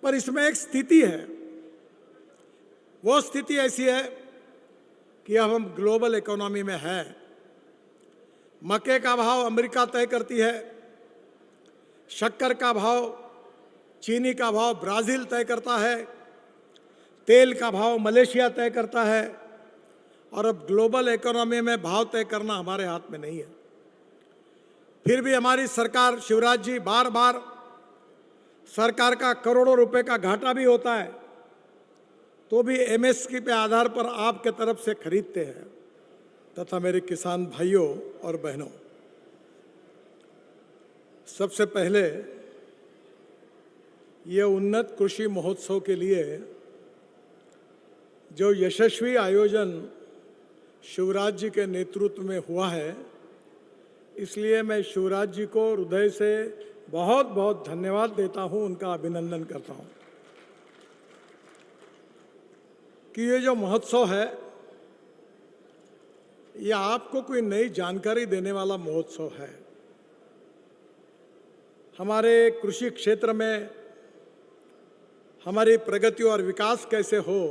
पर इसमें एक स्थिति है। वो स्थिति ऐसी है कि अब हम ग्लोबल इकोनॉमी में हैं। मक्के का भाव अमेरिका तय करती है, शक्कर का भाव, चीनी का भाव ब्राज़ील तय करता है, तेल का भाव मलेशिया तय करता है, और अब ग्लोबल इकोनॉमी में भाव तय करना हमारे हाथ में नहीं है। फिर भी हमारी सरकार, शिवराज जी, बार बार सरकार का करोड़ों रुपए का घाटा भी होता है तो भी एमएसपी पे आधार पर आपके तरफ से खरीदते हैं। तथा मेरे किसान भाइयों और बहनों, सबसे पहले ये उन्नत कृषि महोत्सव के लिए जो यशस्वी आयोजन शिवराज जी के नेतृत्व में हुआ है, इसलिए मैं शिवराज जी को हृदय से बहुत बहुत धन्यवाद देता हूं, उनका अभिनंदन करता हूं कि ये जो महोत्सव है ये आपको कोई नई जानकारी देने वाला महोत्सव है। हमारे कृषि क्षेत्र में हमारी प्रगति और विकास कैसे हो,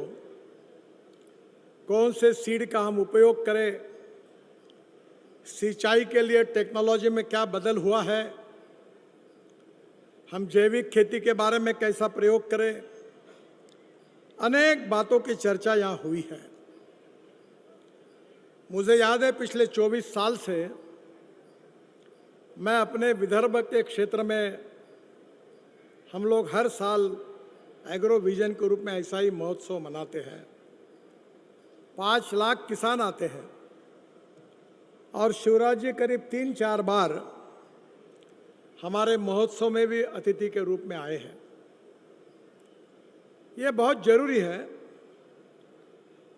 कौन से सीड का हम उपयोग करें, सिंचाई के लिए टेक्नोलॉजी में क्या बदल हुआ है, हम जैविक खेती के बारे में कैसा प्रयोग करें, अनेक बातों की चर्चा यहाँ हुई है। मुझे याद है पिछले 24 साल से मैं अपने विदर्भ के क्षेत्र में, हम लोग हर साल एग्रो विजन के रूप में ऐसा ही महोत्सव मनाते हैं। 5 लाख किसान आते हैं और शिवराज जी करीब 3-4 बार हमारे महोत्सव में भी अतिथि के रूप में आए हैं। ये बहुत जरूरी है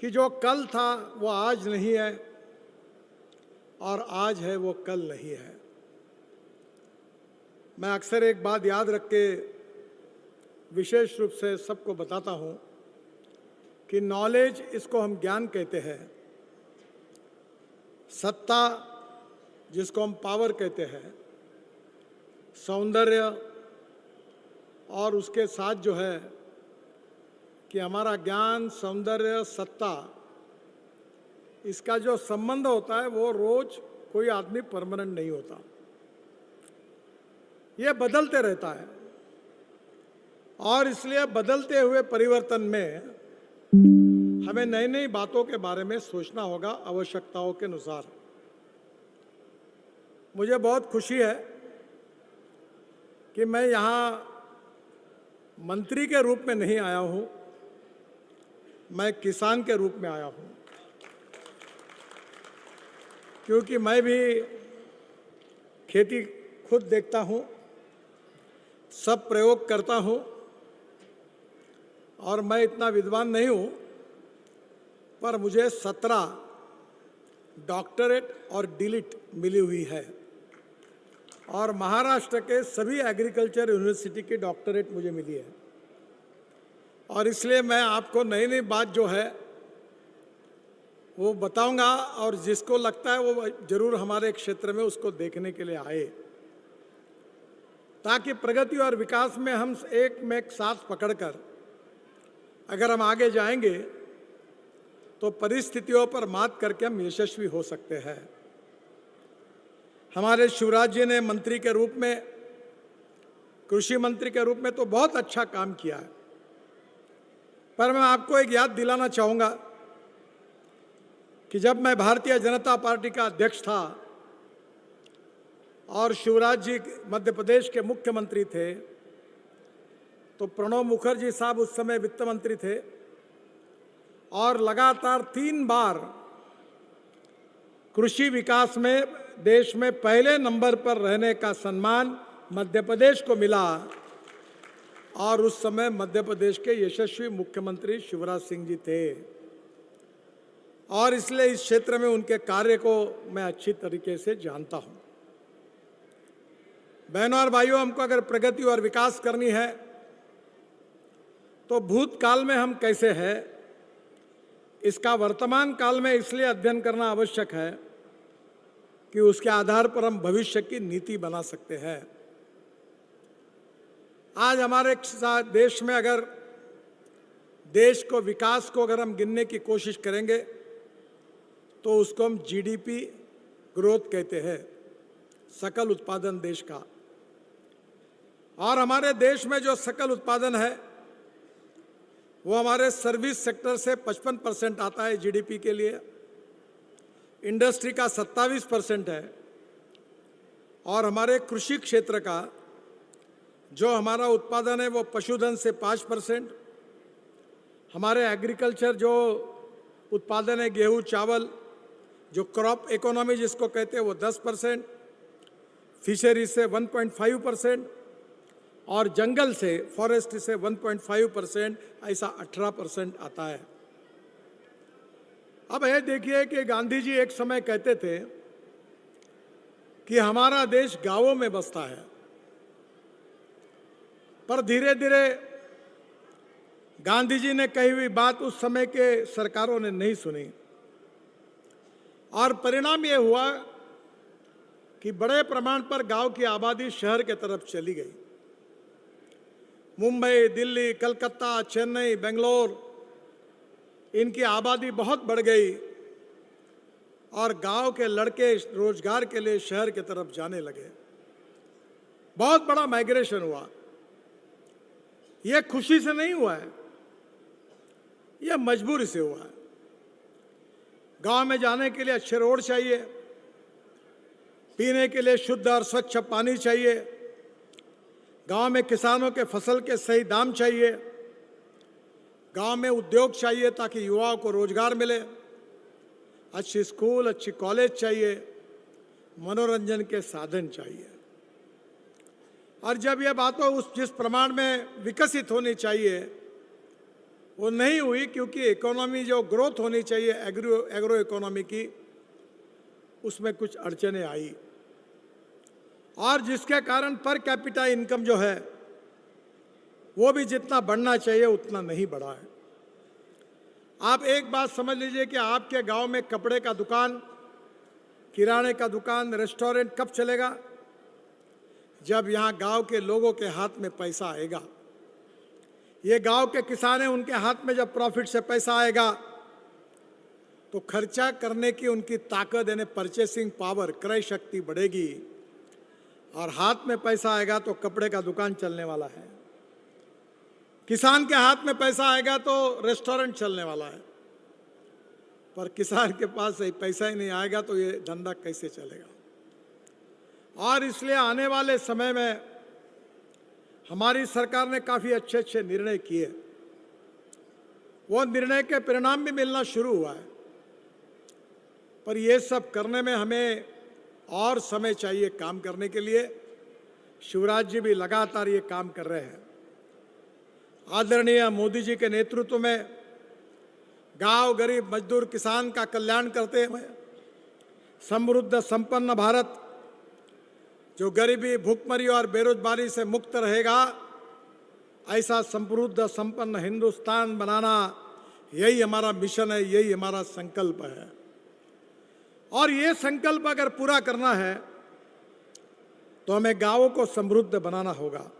कि जो कल था वो आज नहीं है और आज है वो कल नहीं है। मैं अक्सर एक बात याद रख के विशेष रूप से सबको बताता हूँ कि नॉलेज, इसको हम ज्ञान कहते हैं, सत्ता जिसको हम पावर कहते हैं, सौंदर्य, और उसके साथ जो है कि हमारा ज्ञान, सौंदर्य, सत्ता, इसका जो संबंध होता है वो रोज कोई आदमी परमानेंट नहीं होता, ये बदलते रहता है। और इसलिए बदलते हुए परिवर्तन में हमें नई नई बातों के बारे में सोचना होगा आवश्यकताओं के अनुसार। मुझे बहुत खुशी है कि मैं यहाँ मंत्री के रूप में नहीं आया हूँ, मैं किसान के रूप में आया हूँ, क्योंकि मैं भी खेती खुद देखता हूँ, सब प्रयोग करता हूँ, और मैं इतना विद्वान नहीं हूँ, पर मुझे 17 डॉक्टरेट और डीलिट मिली हुई है, और महाराष्ट्र के सभी एग्रीकल्चर यूनिवर्सिटी की डॉक्टरेट मुझे मिली है। और इसलिए मैं आपको नई नई बात जो है वो बताऊंगा, और जिसको लगता है वो जरूर हमारे क्षेत्र में उसको देखने के लिए आए, ताकि प्रगति और विकास में हम एक में एक साथ पकड़कर अगर हम आगे जाएंगे तो परिस्थितियों पर मात करके हम यशस्वी हो सकते हैं। हमारे शिवराज जी ने मंत्री के रूप में, कृषि मंत्री के रूप में तो बहुत अच्छा काम किया है, पर मैं आपको एक याद दिलाना चाहूँगा कि जब मैं भारतीय जनता पार्टी का अध्यक्ष था और शिवराज जी मध्य प्रदेश के मुख्यमंत्री थे, तो प्रणब मुखर्जी साहब उस समय वित्त मंत्री थे, और लगातार 3 बार कृषि विकास में देश में पहले नंबर पर रहने का सम्मान मध्य प्रदेश को मिला, और उस समय मध्य प्रदेश के यशस्वी मुख्यमंत्री शिवराज सिंह जी थे, और इसलिए इस क्षेत्र में उनके कार्य को मैं अच्छी तरीके से जानता हूं। बहनों और भाइयों, हमको अगर प्रगति और विकास करनी है तो भूतकाल में हम कैसे हैं, इसका वर्तमान काल में इसलिए अध्ययन करना आवश्यक है कि उसके आधार पर हम भविष्य की नीति बना सकते हैं। आज हमारे देश में अगर देश को विकास को अगर हम गिनने की कोशिश करेंगे तो उसको हम जीडीपी ग्रोथ कहते हैं, सकल उत्पादन देश का। और हमारे देश में जो सकल उत्पादन है वो हमारे सर्विस सेक्टर से 55% आता है जीडीपी के लिए, इंडस्ट्री का 27% है, और हमारे कृषि क्षेत्र का जो हमारा उत्पादन है वो पशुधन से 5%, हमारे एग्रीकल्चर जो उत्पादन है गेहूं चावल जो क्रॉप इकोनॉमी जिसको कहते हैं वो 10%, फिशरी से 1.5% और जंगल से फॉरेस्ट से 1.5%, ऐसा 18% आता है। अब ये देखिए कि गांधी जी एक समय कहते थे कि हमारा देश गांवों में बसता है, पर धीरे धीरे गांधी जी ने कही हुई बात उस समय के सरकारों ने नहीं सुनी और परिणाम ये हुआ कि बड़े प्रमाण पर गांव की आबादी शहर के तरफ चली गई। मुंबई, दिल्ली, कलकत्ता, चेन्नई, बेंगलोर, इनकी आबादी बहुत बढ़ गई और गांव के लड़के रोजगार के लिए शहर की तरफ जाने लगे। बहुत बड़ा माइग्रेशन हुआ। यह खुशी से नहीं हुआ है, यह मजबूरी से हुआ है। गांव में जाने के लिए अच्छे रोड चाहिए, पीने के लिए शुद्ध और स्वच्छ पानी चाहिए, गांव में किसानों के फसल के सही दाम चाहिए, गांव में उद्योग चाहिए ताकि युवाओं को रोजगार मिले, अच्छी स्कूल, अच्छी कॉलेज चाहिए, मनोरंजन के साधन चाहिए। और जब यह बातें उस जिस प्रमाण में विकसित होनी चाहिए वो नहीं हुई, क्योंकि इकोनॉमी जो ग्रोथ होनी चाहिए एग्रो इकोनॉमी की, उसमें कुछ अड़चनें आई और जिसके कारण पर कैपिटा इनकम जो है वो भी जितना बढ़ना चाहिए उतना नहीं बढ़ा है। आप एक बात समझ लीजिए कि आपके गांव में कपड़े का दुकान, किराने का दुकान, रेस्टोरेंट कब चलेगा? जब यहाँ गांव के लोगों के हाथ में पैसा आएगा। ये गांव के किसान हैं, उनके हाथ में जब प्रॉफिट से पैसा आएगा तो खर्चा करने की उनकी ताकत यानी परचेसिंग पावर, क्रय शक्ति बढ़ेगी और हाथ में पैसा आएगा तो कपड़े का दुकान चलने वाला है। किसान के हाथ में पैसा आएगा तो रेस्टोरेंट चलने वाला है, पर किसान के पास पैसा ही नहीं आएगा तो ये धंधा कैसे चलेगा? और इसलिए आने वाले समय में हमारी सरकार ने काफ़ी अच्छे अच्छे निर्णय किए। वो निर्णय के परिणाम भी मिलना शुरू हुआ है, पर ये सब करने में हमें और समय चाहिए काम करने के लिए। शिवराज जी भी लगातार ये काम कर रहे हैं। आदरणीय मोदी जी के नेतृत्व में गांव, गरीब, मजदूर, किसान का कल्याण करते हुए समृद्ध संपन्न भारत जो गरीबी, भूखमरी और बेरोजगारी से मुक्त रहेगा, ऐसा समृद्ध संपन्न हिंदुस्तान बनाना, यही हमारा मिशन है, यही हमारा संकल्प है। और ये संकल्प अगर पूरा करना है तो हमें गांवों को समृद्ध बनाना होगा,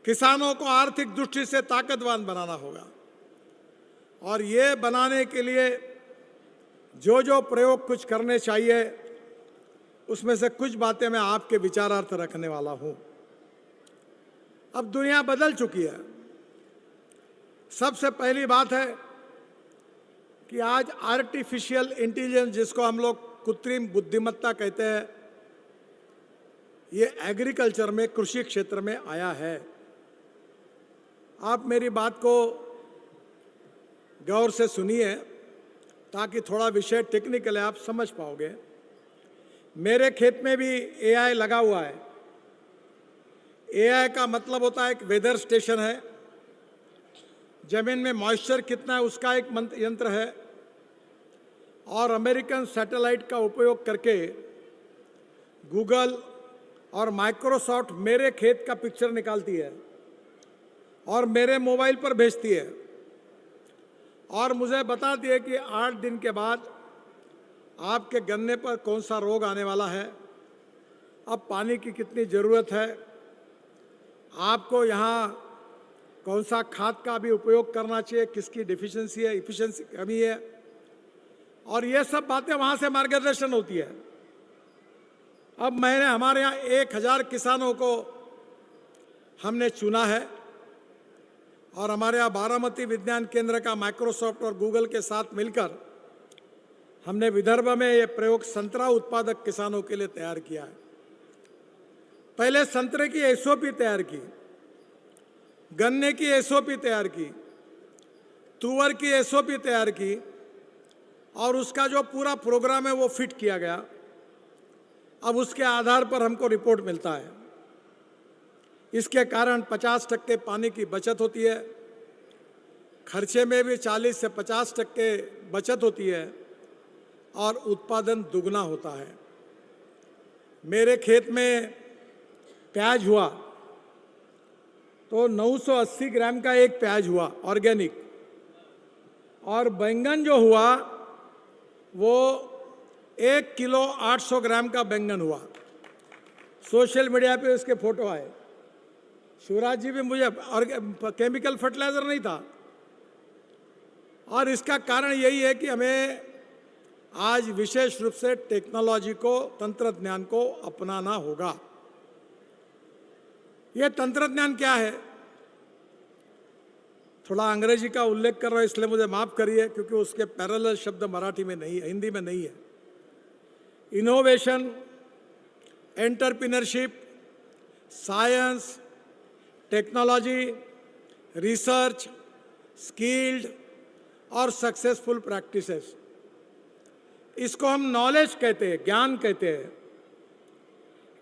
किसानों को आर्थिक दृष्टि से ताकतवान बनाना होगा। और ये बनाने के लिए जो जो प्रयोग कुछ करने चाहिए उसमें से कुछ बातें मैं आपके विचारार्थ रखने वाला हूं। अब दुनिया बदल चुकी है। सबसे पहली बात है कि आज आर्टिफिशियल इंटेलिजेंस, जिसको हम लोग कृत्रिम बुद्धिमत्ता कहते हैं, ये एग्रीकल्चर में, कृषि क्षेत्र में आया है। आप मेरी बात को गौर से सुनिए ताकि थोड़ा विषय टेक्निकल है, आप समझ पाओगे। मेरे खेत में भी एआई लगा हुआ है। एआई का मतलब होता है एक वेदर स्टेशन है, जमीन में मॉइस्चर कितना है उसका एक यंत्र है, और अमेरिकन सैटेलाइट का उपयोग करके गूगल और माइक्रोसॉफ्ट मेरे खेत का पिक्चर निकालती है और मेरे मोबाइल पर भेजती है और मुझे बताती है कि 8 दिन के बाद आपके गन्ने पर कौन सा रोग आने वाला है, अब पानी की कितनी ज़रूरत है, आपको यहाँ कौन सा खाद का भी उपयोग करना चाहिए, किसकी डिफिशियंसी है, इफिशियंसी कमी है, और ये सब बातें वहाँ से मार्गदर्शन होती है। अब मैंने हमारे यहाँ 1000 किसानों को हमने चुना है और हमारे यहाँ बारामती विज्ञान केंद्र का माइक्रोसॉफ्ट और गूगल के साथ मिलकर हमने विदर्भ में ये प्रयोग संतरा उत्पादक किसानों के लिए तैयार किया है। पहले संतरे की एसओपी तैयार की, गन्ने की एसओपी तैयार की, तुअर की एसओपी तैयार की और उसका जो पूरा प्रोग्राम है वो फिट किया गया। अब उसके आधार पर हमको रिपोर्ट मिलता है। इसके कारण 50% पानी की बचत होती है, खर्चे में भी 40 से 50% बचत होती है और उत्पादन दुगना होता है। मेरे खेत में प्याज हुआ तो 980 ग्राम का एक प्याज हुआ ऑर्गेनिक, और बैंगन जो हुआ वो 1 किलो 800 ग्राम का बैंगन हुआ। सोशल मीडिया पे उसके फोटो आए। शिवराज जी भी मुझे, और केमिकल फर्टिलाइजर नहीं था। और इसका कारण यही है कि हमें आज विशेष रूप से टेक्नोलॉजी को, तंत्रज्ञान को अपनाना होगा। यह तंत्रज्ञान क्या है? थोड़ा अंग्रेजी का उल्लेख कर रहा हूं इसलिए मुझे माफ करिए, क्योंकि उसके पैरेलल शब्द मराठी में नहीं है, हिंदी में नहीं है। Innovation, entrepreneurship, science, technology, research, skilled और सक्सेसफुल प्रैक्टिसेस, इसको हम नॉलेज कहते हैं, ज्ञान कहते हैं।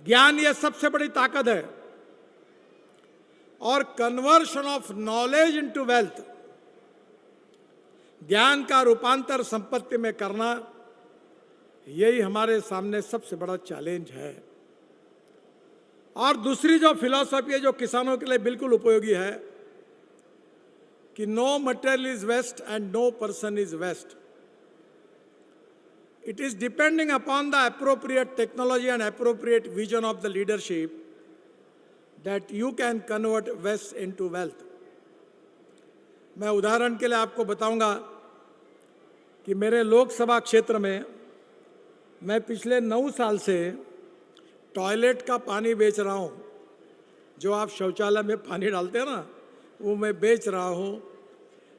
ज्ञान ये सबसे बड़ी ताकत है, और conversion of knowledge into wealth, ज्ञान का रूपांतर संपत्ति में करना, यही हमारे सामने सबसे बड़ा चैलेंज है। और दूसरी जो फिलॉसफी है जो किसानों के लिए बिल्कुल उपयोगी है कि no material is waste and no person is waste. It is depending upon the appropriate technology and appropriate vision of the leadership that you can convert waste into wealth. मैं उदाहरण के लिए आपको बताऊंगा कि मेरे लोकसभा क्षेत्र में मैं पिछले 9 साल से टॉयलेट का पानी बेच रहा हूं। जो आप शौचालय में पानी डालते हैं ना, वो मैं बेच रहा हूं,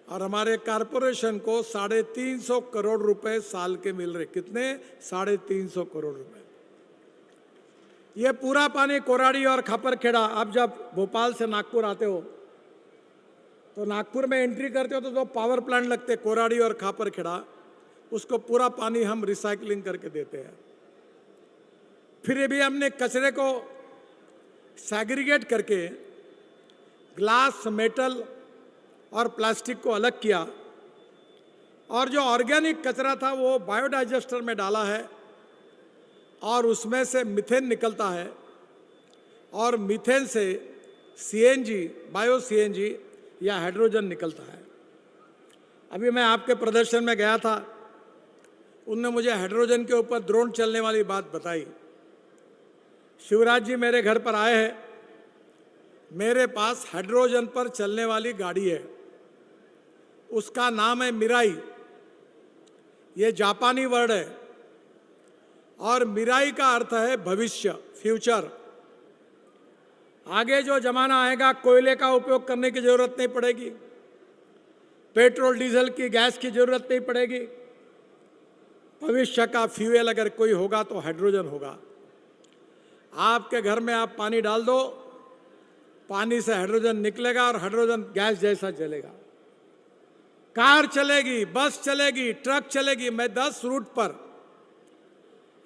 और हमारे कॉरपोरेशन को 350 करोड़ रुपए साल के मिल रहे। कितने? 350 करोड़ रुपए। ये पूरा पानी कोराड़ी और खापरखेड़ा, आप जब भोपाल से नागपुर आते हो तो नागपुर में एंट्री करते हो तो जो पावर प्लांट लगते कोराड़ी और खापरखेड़ा, उसको पूरा पानी हम रिसाइकलिंग करके देते हैं। फिर भी हमने कचरे को सेग्रीगेट करके ग्लास, मेटल और प्लास्टिक को अलग किया, और जो ऑर्गेनिक कचरा था वो बायोडाइजेस्टर में डाला है, और उसमें से मीथेन निकलता है, और मीथेन से सीएनजी, बायो सीएनजी या हाइड्रोजन निकलता है। अभी मैं आपके प्रदर्शन में गया था, उनने मुझे हाइड्रोजन के ऊपर ड्रोन चलने वाली बात बताई। शिवराज जी मेरे घर पर आए हैं, मेरे पास हाइड्रोजन पर चलने वाली गाड़ी है, उसका नाम है मिराई। ये जापानी वर्ड है, और मिराई का अर्थ है भविष्य, फ्यूचर। आगे जो जमाना आएगा, कोयले का उपयोग करने की जरूरत नहीं पड़ेगी, पेट्रोल डीजल की, गैस की जरूरत नहीं पड़ेगी। भविष्य का फ्यूल अगर कोई होगा तो हाइड्रोजन होगा। आपके घर में आप पानी डाल दो, पानी से हाइड्रोजन निकलेगा और हाइड्रोजन गैस जैसा चलेगा। कार चलेगी, बस चलेगी, ट्रक चलेगी। मैं 10 रूट पर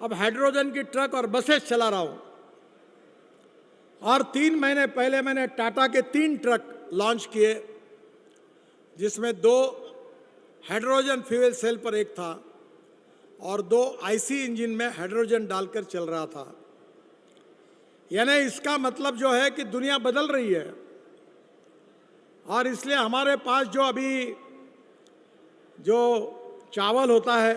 अब हाइड्रोजन की ट्रक और बसेस चला रहा हूं, और 3 महीने पहले मैंने टाटा के 3 ट्रक लॉन्च किए, जिसमें 2 हाइड्रोजन फ्यूल सेल पर एक था और 2 आईसी इंजन में हाइड्रोजन डालकर चल रहा था। यानी इसका मतलब जो है कि दुनिया बदल रही है, और इसलिए हमारे पास जो अभी जो चावल होता है,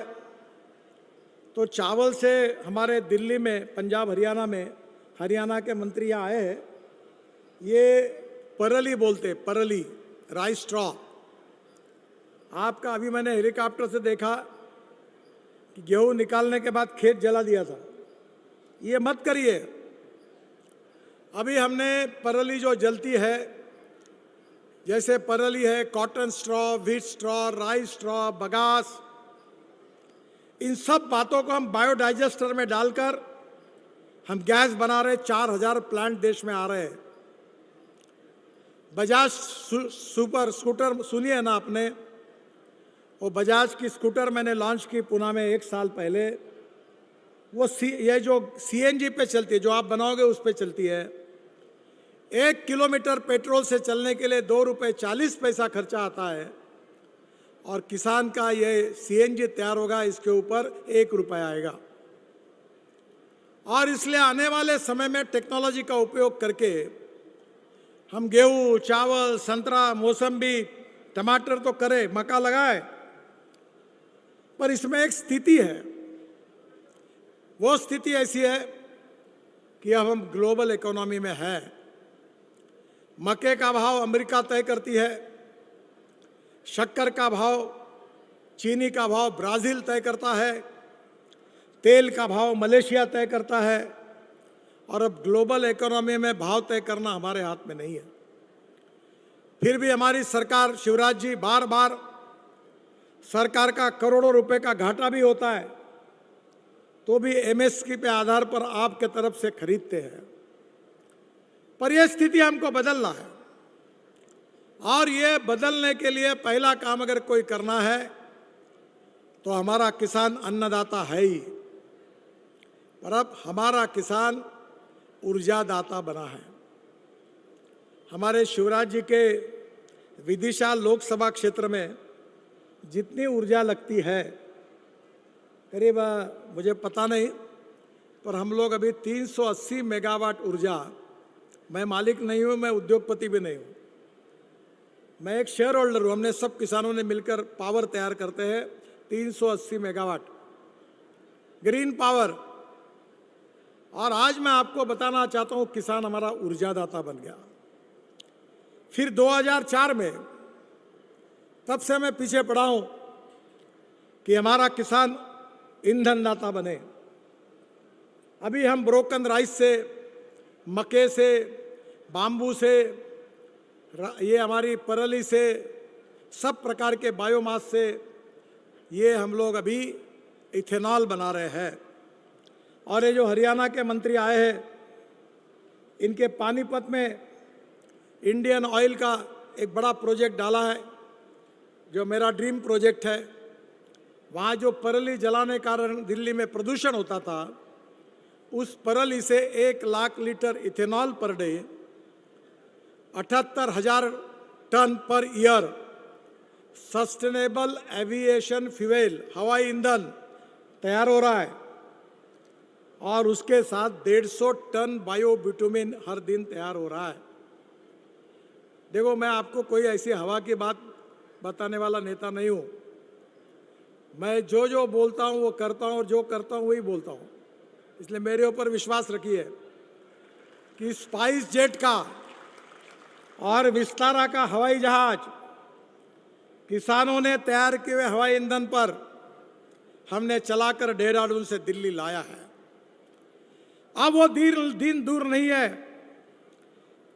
तो चावल से हमारे दिल्ली में, पंजाब हरियाणा में, हरियाणा के मंत्री यहाँ आए हैं, ये परली बोलते, परली, राइस स्ट्रॉ। आपका अभी मैंने हेलीकॉप्टर से देखा कि गेहूं निकालने के बाद खेत जला दिया था। ये मत करिए। अभी हमने परली जो जलती है, जैसे परली है, cotton straw, wheat straw, rice straw, bagasse, इन सब बातों को हम बायोडाइजेस्टर में डालकर हम गैस बना रहे। 4000 प्लांट देश में आ रहे हैं। बजाज सुपर स्कूटर सुनिए ना आपने, वो बजाज की स्कूटर मैंने लॉन्च की पुणे में 1 साल पहले। वो ये जो सीएनजी पे चलती है, जो आप बनाओगे उस पे चलती है। 1 किलोमीटर पेट्रोल से चलने के लिए 2 रुपये 40 पैसा खर्चा आता है, और किसान का ये सीएनजी तैयार होगा, इसके ऊपर 1 रुपया आएगा। और इसलिए आने वाले समय में टेक्नोलॉजी का उपयोग करके हम गेहूं, चावल, संतरा, मौसम्बी, टमाटर तो करें, मक्का लगाए, पर इसमें एक स्थिति है। वो स्थिति ऐसी है कि अब हम ग्लोबल इकोनॉमी में हैं। मक्के का भाव अमेरिका तय करती है, शक्कर का भाव, चीनी का भाव ब्राज़ील तय करता है, तेल का भाव मलेशिया तय करता है, और अब ग्लोबल इकोनॉमी में भाव तय करना हमारे हाथ में नहीं है। फिर भी हमारी सरकार, शिवराज जी, बार बार सरकार का करोड़ों रुपए का घाटा भी होता है, तो भी एमएसपी पे आधार पर आपके तरफ से खरीदते हैं। पर यह स्थिति हमको बदलना है, और ये बदलने के लिए पहला काम अगर कोई करना है तो हमारा किसान अन्नदाता है ही, पर अब हमारा किसान ऊर्जादाता बना है। हमारे शिवराज जी के विदिशा लोकसभा क्षेत्र में जितनी ऊर्जा लगती है, करीब मुझे पता नहीं, पर हम लोग अभी 380 मेगावाट ऊर्जा, मैं मालिक नहीं हूँ, मैं उद्योगपति भी नहीं हूँ, मैं एक शेयर होल्डर हूँ। हमने सब किसानों ने मिलकर पावर तैयार करते हैं, 380 मेगावाट ग्रीन पावर। और आज मैं आपको बताना चाहता हूँ, किसान हमारा ऊर्जादाता बन गया। फिर 2004 में, तब से मैं पीछे पड़ा हूँ कि हमारा किसान ईंधनदाता बने। अभी हम ब्रोकन राइस से, मक्के से, बाम्बू से, ये हमारी परली से, सब प्रकार के बायोमास से ये हम लोग अभी इथेनॉल बना रहे हैं। और ये जो हरियाणा के मंत्री आए हैं, इनके पानीपत में इंडियन ऑयल का एक बड़ा प्रोजेक्ट डाला है, जो मेरा ड्रीम प्रोजेक्ट है। वहाँ जो परली जलाने के कारण दिल्ली में प्रदूषण होता था, उस परली से 1 lakh litre ethanol per day, 78,000 tonne per year sustainable aviation fuel, हवाई ईंधन तैयार हो रहा है। और उसके साथ 150 टन बायोबिटुमिन हर दिन तैयार हो रहा है। देखो, मैं आपको कोई ऐसी हवा की बात बताने वाला नेता नहीं हूँ। मैं जो बोलता हूँ वो करता हूँ, और जो करता हूँ वही बोलता हूँ। इसलिए मेरे ऊपर विश्वास रखिए कि स्पाइस जेट का और विस्तारा का हवाई जहाज किसानों ने तैयार किए हुए हवाई ईंधन पर हमने चलाकर देहरादून से दिल्ली लाया है। अब वो दिन दूर नहीं है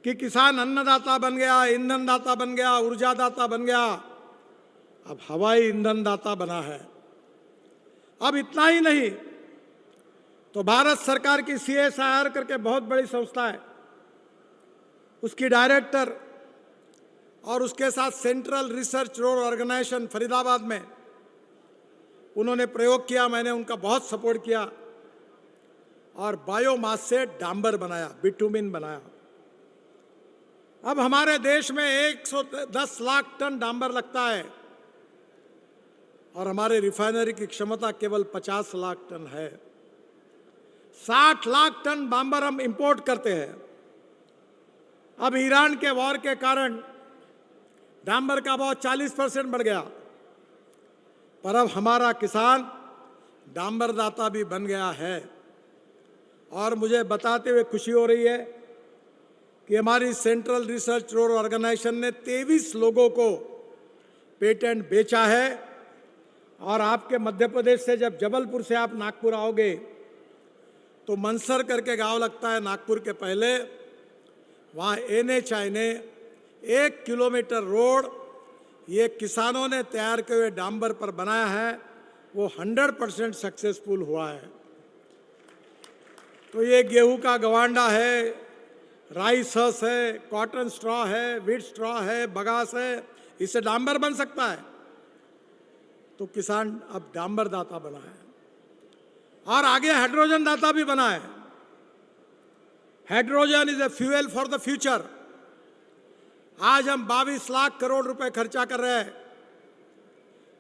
कि किसान अन्नदाता बन गया, ईंधनदाता बन गया, ऊर्जादाता बन गया, अब हवाई ईंधनदाता बना है। अब इतना ही नहीं, तो भारत सरकार की CSIR करके बहुत बड़ी संस्था है, उसकी डायरेक्टर और उसके साथ central research road organisation Faridabad में उन्होंने प्रयोग किया। मैंने उनका बहुत सपोर्ट किया, और बायोमास से डांबर बनाया, बिटुमिन बनाया। अब हमारे देश में 110 लाख टन डांबर लगता है, और हमारे रिफाइनरी की क्षमता केवल 50 लाख टन है। 60 लाख टन डांबर हम इंपोर्ट करते हैं। अब ईरान के वॉर के कारण डांबर का भाव 40% बढ़ गया, पर अब हमारा किसान डांबरदाता भी बन गया है। और मुझे बताते हुए खुशी हो रही है कि हमारी सेंट्रल रिसर्च रोड ऑर्गेनाइजेशन ने 23 लोगों को पेटेंट बेचा है। और आपके मध्य प्रदेश से जब जबलपुर से आप नागपुर आओगे तो मनसर करके गांव लगता है नागपुर के पहले, वहाँ NHAI ने 1 किलोमीटर रोड ये किसानों ने तैयार किए हुए डांबर पर बनाया है, वो 100% सक्सेसफुल हुआ है। तो ये गेहूं का गवांडा है, राइस हस है, कॉटन स्ट्रॉ है, व्हीट स्ट्रॉ है, बगास है, इससे डांबर बन सकता है। तो किसान अब डांबर दाता बना है और आगे हाइड्रोजन दाता भी बना है। Hydrogen is a fuel for the future. आज हम 22 लाख करोड़ रुपए खर्चा कर रहे हैं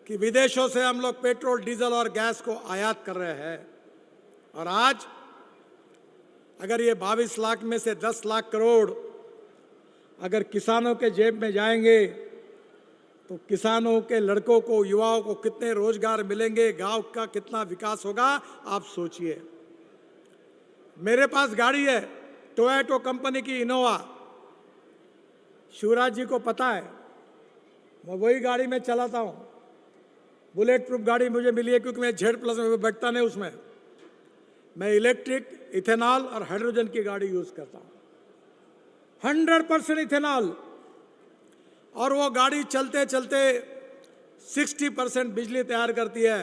कि विदेशों से हम लोग पेट्रोल, डीजल और गैस को आयात कर रहे हैं। और आज अगर ये 22 लाख में से 10 लाख करोड़ अगर किसानों के जेब में जाएंगे तो किसानों के लड़कों को, युवाओं को कितने रोजगार मिलेंगे, गांव का कितना विकास होगा, आप सोचिए। मेरे पास गाड़ी है टोयोटा कंपनी की इनोवा, शिवराज जी को पता है, मैं वही गाड़ी में चलाता हूँ। बुलेट प्रूफ गाड़ी मुझे मिली है क्योंकि मैं Z+ में बैठता नहीं उसमें। मैं इलेक्ट्रिक, इथेनॉल और हाइड्रोजन की गाड़ी यूज करता हूँ, 100% इथेनॉल। और वो गाड़ी चलते चलते 60% बिजली तैयार करती है।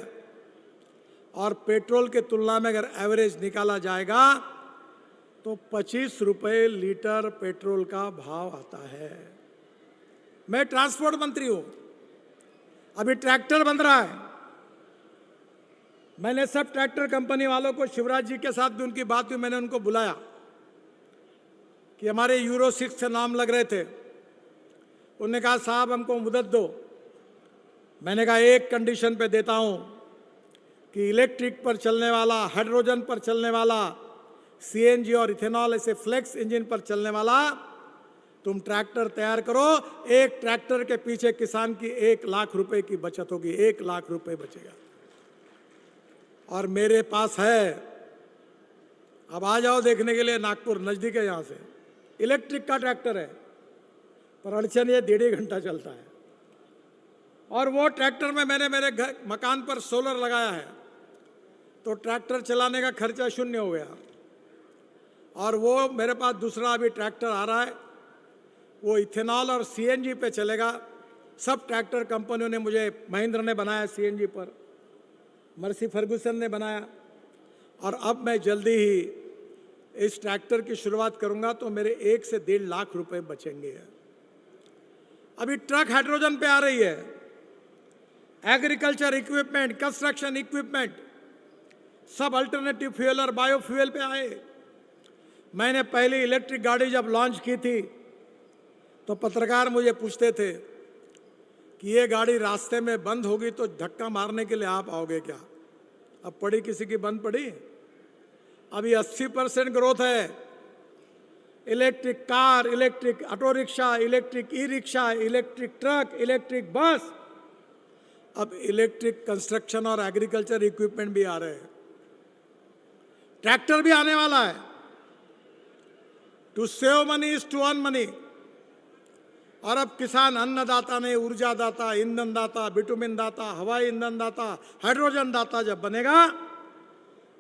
और पेट्रोल के तुलना में अगर एवरेज निकाला जाएगा तो 25 रुपए लीटर पेट्रोल का भाव आता है। मैं ट्रांसपोर्ट मंत्री हूं, अभी ट्रैक्टर बन रहा है। मैंने सब ट्रैक्टर कंपनी वालों को, शिवराज जी के साथ भी उनकी बात हुई, मैंने उनको बुलाया कि हमारे यूरो 6 से नाम लग रहे थे। उन्होंने कहा साहब हमको मुदत दो। मैंने कहा एक कंडीशन पे देता हूं कि इलेक्ट्रिक पर चलने वाला, हाइड्रोजन पर चलने वाला, CNG और इथेनॉल ऐसे फ्लेक्स इंजन पर चलने वाला तुम ट्रैक्टर तैयार करो। एक ट्रैक्टर के पीछे किसान की 1 लाख रुपए की बचत होगी, 1 लाख रुपए बचेगा। और मेरे पास है, अब आ जाओ देखने के लिए, नागपुर नजदीक है यहाँ से, इलेक्ट्रिक का ट्रैक्टर है, पर अड़चन ये 1.5 घंटा चलता है। और वो ट्रैक्टर में मैंने मेरे घर मकान पर सोलर लगाया है, तो ट्रैक्टर चलाने का खर्चा 0 हो गया। और वो मेरे पास दूसरा अभी ट्रैक्टर आ रहा है, वो इथेनॉल और CNG पे चलेगा। सब ट्रैक्टर कंपनियों ने, मुझे महिंद्रा ने बनाया CNG पर, मर्सी फर्गुसन ने बनाया। और अब मैं जल्दी ही इस ट्रैक्टर की शुरुआत करूंगा तो मेरे 1 से 1.5 लाख रुपए बचेंगे। अभी ट्रक हाइड्रोजन पे आ रही है, एग्रीकल्चर इक्विपमेंट, कंस्ट्रक्शन इक्विपमेंट सब अल्टरनेटिव फ्यूल और बायोफ्यूल पे आए। मैंने पहली इलेक्ट्रिक गाड़ी जब लॉन्च की थी तो पत्रकार मुझे पूछते थे कि ये गाड़ी रास्ते में बंद होगी तो धक्का मारने के लिए आप आओगे क्या? अब पड़ी किसी की बंद पड़ी? अभी 80% ग्रोथ है। Electric car, electric auto rickshaw, electric e rickshaw, electric truck, electric bus, अब इलेक्ट्रिक कंस्ट्रक्शन और एग्रीकल्चर इक्विपमेंट भी आ रहे हैं। ट्रैक्टर भी आने वाला है। To save money is to earn money. और अब किसान अन्नदाता नहीं, ऊर्जा दाता, ईंधन दाता, बिटुमिन दाता, हवाई ईंधन दाता, हाइड्रोजन दाता जब बनेगा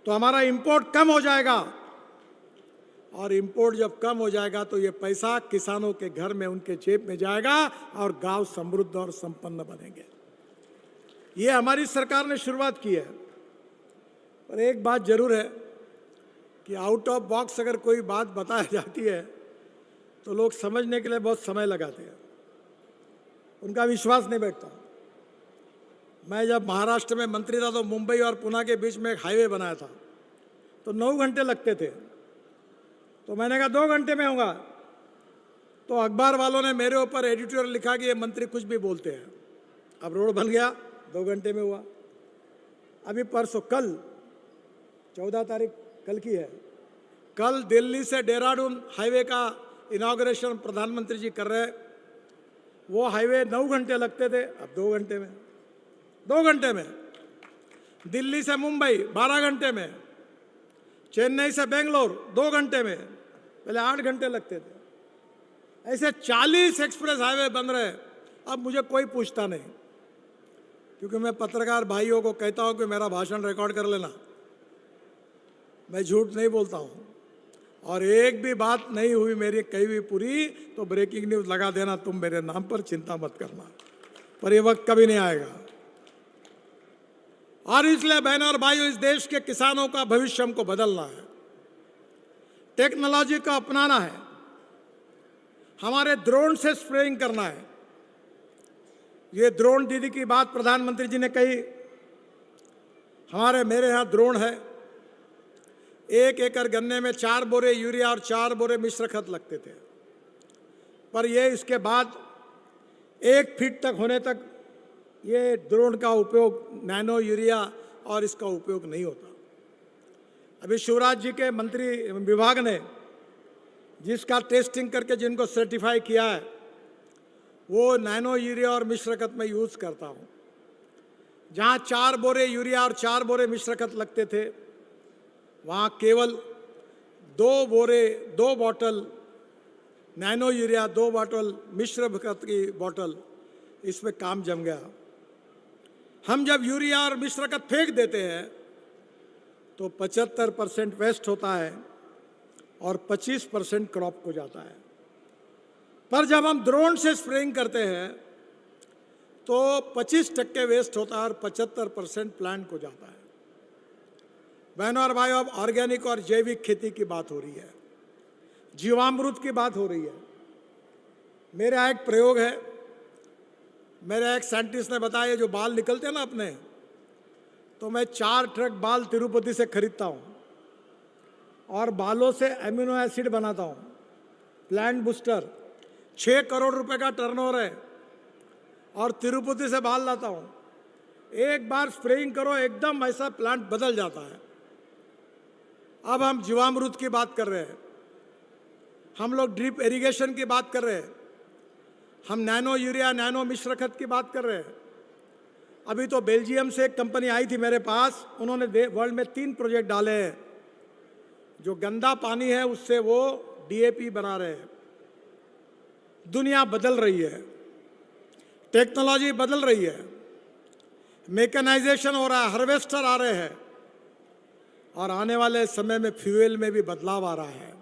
तो हमारा इंपोर्ट कम हो जाएगा। और इंपोर्ट जब कम हो जाएगा तो ये पैसा किसानों के घर में, उनके जेब में जाएगा और गांव समृद्ध और संपन्न बनेंगे। ये हमारी सरकार ने शुरुआत की है। पर एक बात जरूर है कि आउट ऑफ बॉक्स अगर कोई बात बताई जाती है तो लोग समझने के लिए बहुत समय लगाते हैं, उनका विश्वास नहीं बैठता। मैं जब महाराष्ट्र में मंत्री था तो मुंबई और पुणे के बीच में एक हाईवे बनाया था, तो 9 घंटे लगते थे। तो मैंने कहा 2 घंटे में होगा। तो अखबार वालों ने मेरे ऊपर एडिटोरियल लिखा कि ये मंत्री कुछ भी बोलते हैं। अब रोड बन गया, 2 घंटे में हुआ। अभी परसों, कल 14 तारीख कल की है, कल दिल्ली से देहरादून हाईवे का इनॉग्रेशन प्रधानमंत्री जी कर रहे हैं। वो हाईवे 9 घंटे लगते थे, अब 2 घंटे में। 2 घंटे में। दिल्ली से मुंबई 12 घंटे में, चेन्नई से बेंगलोर 2 घंटे में, पहले 8 घंटे लगते थे। ऐसे 40 एक्सप्रेस हाईवे बन रहे हैं। अब मुझे कोई पूछता नहीं, क्योंकि मैं पत्रकार भाइयों को कहता हूं कि मेरा भाषण रिकॉर्ड कर लेना, मैं झूठ नहीं बोलता हूं, और एक भी बात नहीं हुई मेरी कही हुई पूरी तो ब्रेकिंग न्यूज लगा देना तुम मेरे नाम पर, चिंता मत करना, पर ये वक्त कभी नहीं आएगा। और इसलिए बहनों और भाइयों, इस देश के किसानों का भविष्य हमको बदलना है, टेक्नोलॉजी का अपनाना है, हमारे ड्रोन से स्प्रेइंग करना है। ये ड्रोन दीदी की बात प्रधानमंत्री जी ने कही, मेरे यहाँ ड्रोन है। 1 एकड़ गन्ने में 4 बोरे यूरिया और 4 बोरे मिश्र खत लगते थे, पर ये इसके बाद 1 फीट तक होने तक ये ड्रोन का उपयोग, नैनो यूरिया और इसका उपयोग नहीं होता। अभी शिवराज जी के मंत्री विभाग ने जिसका टेस्टिंग करके जिनको सर्टिफाई किया है, वो नैनो यूरिया और मिश्र खत में यूज करता हूँ। जहाँ 4 बोरे यूरिया और 4 बोरे मिश्र खत लगते थे, वहाँ केवल 2 बॉटल नैनो यूरिया, 2 बॉटल मिश्र खत की बॉटल, इसमें काम जम गया। हम जब यूरिया और मिश्र खत फेंक देते हैं तो 75% वेस्ट होता है और 25% क्रॉप को जाता है, पर जब हम ड्रोन से स्प्रेइंग करते हैं तो 25% वेस्ट होता है और 75% प्लांट को जाता है। बहनों और भाइयों, अब ऑर्गेनिक और जैविक खेती की बात हो रही है, जीवामृत की बात हो रही है। मेरा एक प्रयोग है, मेरे एक साइंटिस्ट ने बताया, जो बाल निकलते हैं ना अपने, तो मैं 4 ट्रक बाल तिरुपति से खरीदता हूँ और बालों से एमिनो एसिड बनाता हूँ, प्लांट बूस्टर। 6 करोड़ रुपए का टर्नओवर है और तिरुपति से बाल लाता हूँ। एक बार स्प्रेइंग करो, एकदम ऐसा प्लांट बदल जाता है। अब हम जीवामृत की बात कर रहे हैं, हम लोग ड्रिप इरिगेशन की बात कर रहे हैं, हम नैनो यूरिया, नैनो मिश्र खत की बात कर रहे हैं। अभी तो बेल्जियम से एक कंपनी आई थी मेरे पास, उन्होंने वर्ल्ड में 3 प्रोजेक्ट डाले हैं। जो गंदा पानी है उससे वो डीएपी बना रहे हैं। दुनिया बदल रही है, टेक्नोलॉजी बदल रही है, मैकेनाइजेशन हो रहा है, हार्वेस्टर आ रहे हैं, और आने वाले समय में फ्यूल में भी बदलाव आ रहा है।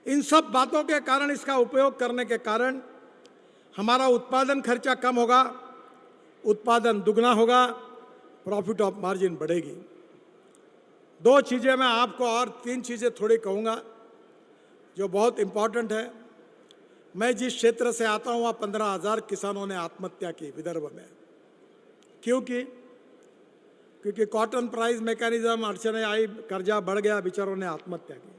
इन सब बातों के कारण, इसका उपयोग करने के कारण हमारा उत्पादन खर्चा कम होगा, उत्पादन दुगना होगा, प्रॉफिट ऑफ मार्जिन बढ़ेगी। 2 चीज़ें मैं आपको, और 3 चीज़ें थोड़ी कहूँगा जो बहुत इम्पॉर्टेंट है। मैं जिस क्षेत्र से आता हूँ वहाँ 15,000 किसानों ने आत्महत्या की विदर्भ में। क्योंकि कॉटन प्राइस मैकेनिज्म अड़चने आई, कर्जा बढ़ गया, बेचारों ने आत्महत्या की।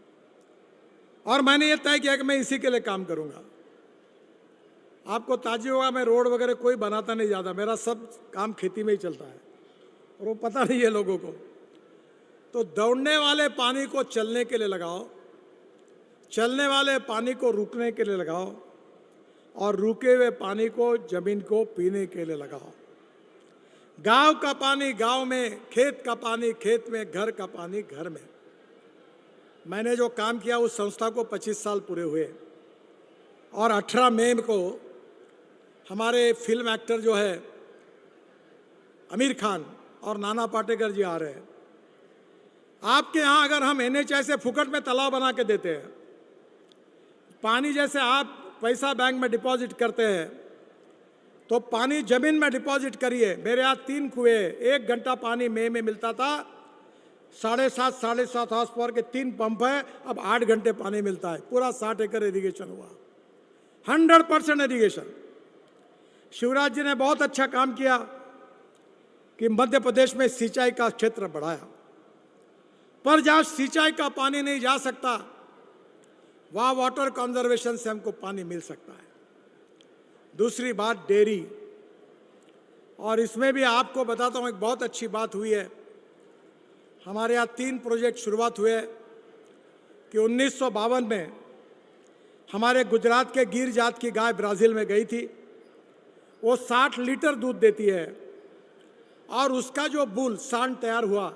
और मैंने ये तय किया कि मैं इसी के लिए काम करूँगा। आपको ताज्जुब होगा, मैं रोड वगैरह कोई बनाता नहीं ज़्यादा, मेरा सब काम खेती में ही चलता है, और वो पता नहीं है लोगों को। तो दौड़ने वाले पानी को चलने के लिए लगाओ, चलने वाले पानी को रुकने के लिए लगाओ, और रुके हुए पानी को जमीन को पीने के लिए लगाओ। गांव का पानी गांव में, खेत का पानी खेत में, घर का पानी घर में। मैंने जो काम किया उस संस्था को 25 साल पूरे हुए, और 18 मई को हमारे फिल्म एक्टर जो है आमिर खान और नाना पाटेकर जी आ रहे हैं। आपके यहाँ अगर हम NHI से फुकट में तालाब बना के देते हैं, पानी जैसे आप पैसा बैंक में डिपॉजिट करते हैं, तो पानी जमीन में डिपॉजिट करिए। मेरे यहाँ 3 कुएं, 1 घंटा पानी मई में मिलता था। 7.5 हाउस पावर के 3 पंप है, अब 8 घंटे पानी मिलता है। पूरा 60 एकड़ इरिगेशन हुआ, 100% इरिगेशन। शिवराज जी ने बहुत अच्छा काम किया कि मध्य प्रदेश में सिंचाई का क्षेत्र बढ़ाया, पर जहाँ सिंचाई का पानी नहीं जा सकता, वहाँ वाटर कंजर्वेशन से हमको पानी मिल सकता है। दूसरी बात डेयरी, और इसमें भी आपको बताता हूँ एक बहुत अच्छी बात हुई है। हमारे यहाँ 3 प्रोजेक्ट शुरुआत हुए कि 1952 में हमारे गुजरात के गिर जात की गाय ब्राज़ील में गई थी। वो 60 लीटर दूध देती है, और उसका जो बुल सांड तैयार हुआ,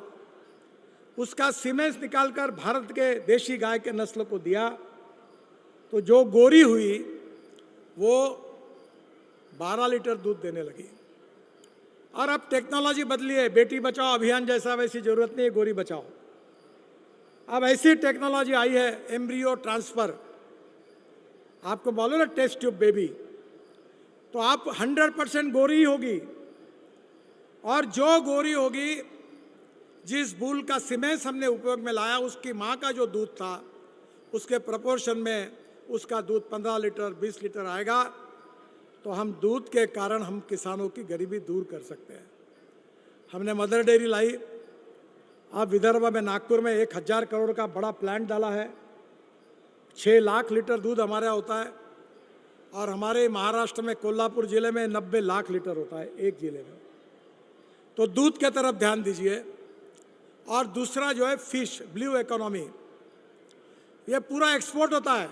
उसका सीमेंस निकालकर भारत के देशी गाय के नस्ल को दिया, तो जो गोरी हुई वो 12 लीटर दूध देने लगी। और अब टेक्नोलॉजी बदली है, बेटी बचाओ अभियान जैसा वैसी जरूरत नहीं है गोरी बचाओ। अब ऐसी टेक्नोलॉजी आई है एम्ब्रियो ट्रांसफर, आपको मालूम है टेस्ट ट्यूब बेबी, तो आप 100% गोरी ही होगी। और जो गोरी होगी, जिस बूल का सीमेंस हमने उपयोग में लाया, उसकी माँ का जो दूध था उसके प्रपोर्शन में उसका दूध 15 लीटर 20 लीटर आएगा। तो हम दूध के कारण हम किसानों की गरीबी दूर कर सकते हैं। हमने मदर डेयरी लाई। अब विदर्भ में नागपुर में 1000 करोड़ का बड़ा प्लांट डाला है। 6 लाख लीटर दूध हमारे यहाँ होता है। और हमारे महाराष्ट्र में कोल्हापुर जिले में 90 लाख लीटर होता है एक जिले में। तो दूध के तरफ ध्यान दीजिए। और दूसरा जो है फिश, ब्लू इकोनॉमी, ये पूरा एक्सपोर्ट होता है।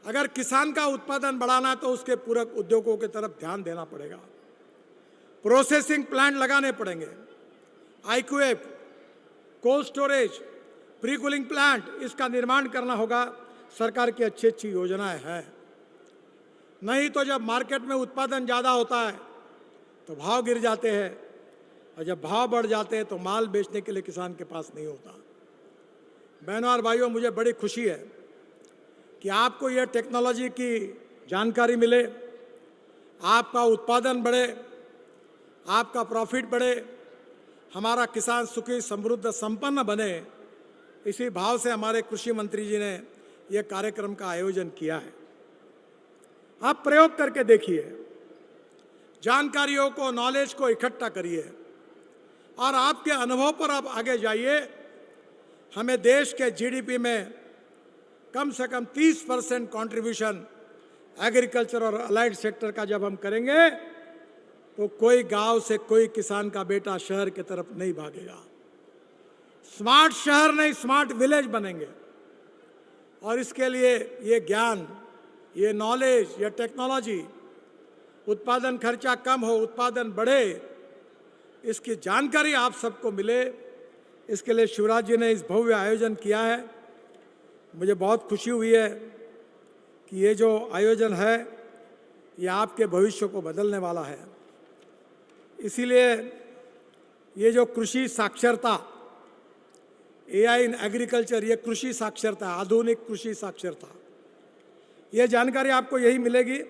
अगर किसान का उत्पादन बढ़ाना है तो उसके पूरक उद्योगों की तरफ ध्यान देना पड़ेगा। प्रोसेसिंग प्लांट लगाने पड़ेंगे, IQF, cold storage, pre cooling plant, इसका निर्माण करना होगा। सरकार की अच्छी अच्छी योजनाएं हैं। नहीं तो जब मार्केट में उत्पादन ज़्यादा होता है तो भाव गिर जाते हैं, और जब भाव बढ़ जाते हैं तो माल बेचने के लिए किसान के पास नहीं होता। बहनों और भाइयों, मुझे बड़ी खुशी है कि आपको यह टेक्नोलॉजी की जानकारी मिले, आपका उत्पादन बढ़े, आपका प्रॉफिट बढ़े, हमारा किसान सुखी समृद्ध संपन्न बने। इसी भाव से हमारे कृषि मंत्री जी ने यह कार्यक्रम का आयोजन किया है। आप प्रयोग करके देखिए, जानकारियों को, नॉलेज को इकट्ठा करिए और आपके अनुभव पर आप आगे जाइए। हमें देश के जीडीपी में कम से कम 30% कंट्रीब्यूशन एग्रीकल्चर और अलाइड सेक्टर का जब हम करेंगे तो कोई गांव से कोई किसान का बेटा शहर की तरफ नहीं भागेगा। स्मार्ट शहर नहीं, स्मार्ट विलेज बनेंगे। और इसके लिए ये ज्ञान, ये नॉलेज, ये टेक्नोलॉजी, उत्पादन खर्चा कम हो, उत्पादन बढ़े, इसकी जानकारी आप सबको मिले। इसके लिए शिवराज जी ने इस भव्य आयोजन किया है। मुझे बहुत खुशी हुई है कि ये जो आयोजन है ये आपके भविष्य को बदलने वाला है। इसीलिए ये जो कृषि साक्षरता, एआई इन एग्रीकल्चर, ये कृषि साक्षरता, आधुनिक कृषि साक्षरता, ये जानकारी आपको यही मिलेगी।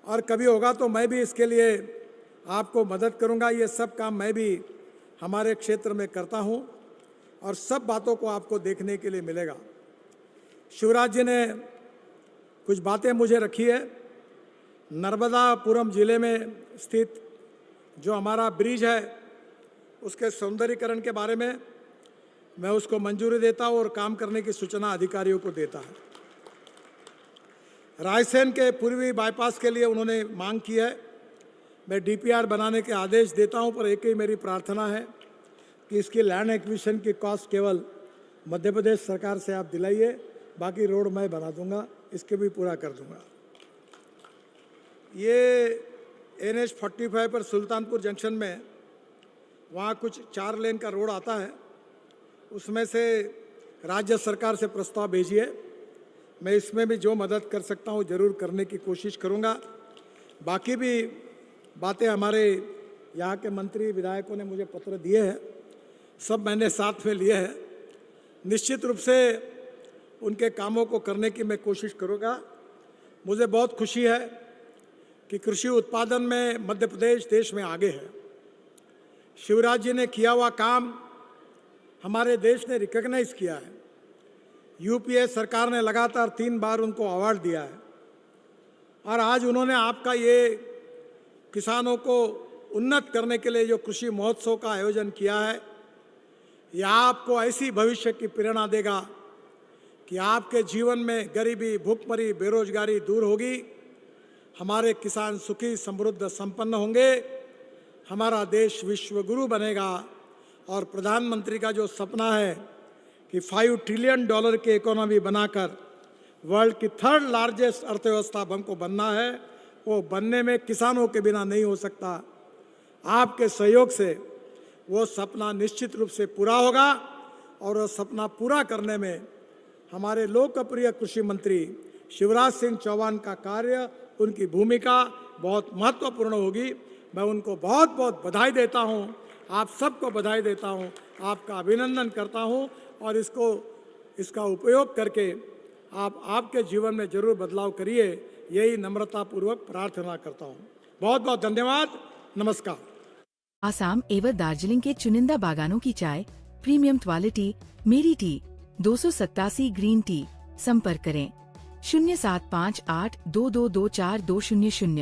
और कभी होगा तो मैं भी इसके लिए आपको मदद करूंगा। ये सब काम मैं भी हमारे क्षेत्र में करता हूं और सब बातों को आपको देखने के लिए मिलेगा। शिवराज जी ने कुछ बातें मुझे रखी है। नर्मदापुरम जिले में स्थित जो हमारा ब्रिज है उसके सौंदर्यीकरण के बारे में मैं उसको मंजूरी देता हूँ और काम करने की सूचना अधिकारियों को देता है। रायसेन के पूर्वी बाईपास के लिए उन्होंने मांग की है। मैं डीपीआर बनाने के आदेश देता हूं, पर एक ही मेरी प्रार्थना है कि इसकी लैंड एक्विजिशन की कॉस्ट केवल मध्य प्रदेश सरकार से आप दिलाइए, बाकी रोड मैं बना दूंगा, इसके भी पूरा कर दूंगा। ये NH 45 पर सुल्तानपुर जंक्शन में वहाँ कुछ 4 लेन का रोड आता है, उसमें से राज्य सरकार से प्रस्ताव भेजिए। मैं इसमें भी जो मदद कर सकता हूँ ज़रूर करने की कोशिश करूँगा। बाकी भी बातें हमारे यहाँ के मंत्री विधायकों ने मुझे पत्र दिए हैं, सब मैंने साथ में लिए हैं। निश्चित रूप से उनके कामों को करने की मैं कोशिश करूँगा। मुझे बहुत खुशी है कि कृषि उत्पादन में मध्य प्रदेश देश में आगे है। शिवराज जी ने किया हुआ काम हमारे देश ने रिकॉग्नाइज किया है। यूपीए सरकार ने लगातार 3 बार उनको अवार्ड दिया है। और आज उन्होंने आपका ये किसानों को उन्नत करने के लिए जो कृषि महोत्सव का आयोजन किया है, यह आपको ऐसी भविष्य की प्रेरणा देगा कि आपके जीवन में गरीबी, भूखमरी, बेरोजगारी दूर होगी, हमारे किसान सुखी समृद्ध संपन्न होंगे, हमारा देश विश्व गुरु बनेगा। और प्रधानमंत्री का जो सपना है कि $5 ट्रिलियन की इकोनॉमी बनाकर वर्ल्ड की 3rd लार्जेस्ट अर्थव्यवस्था हमको बनना है, वो बनने में किसानों के बिना नहीं हो सकता। आपके सहयोग से वो सपना निश्चित रूप से पूरा होगा और वो सपना पूरा करने में हमारे लोकप्रिय कृषि मंत्री शिवराज सिंह चौहान का कार्य, उनकी भूमिका बहुत महत्वपूर्ण होगी। मैं उनको बहुत बहुत बधाई देता हूं, आप सबको बधाई देता हूं, आपका अभिनंदन करता हूं और इसका उपयोग करके आप आपके जीवन में जरूर बदलाव करिए, यही नम्रतापूर्वक प्रार्थना करता हूं। बहुत बहुत धन्यवाद। नमस्कार। आसाम एवं दार्जिलिंग के चुनिंदा बागानों की चाय, प्रीमियम क्वालिटी, मेरी टी 287 ग्रीन टी। संपर्क करें 075822242000।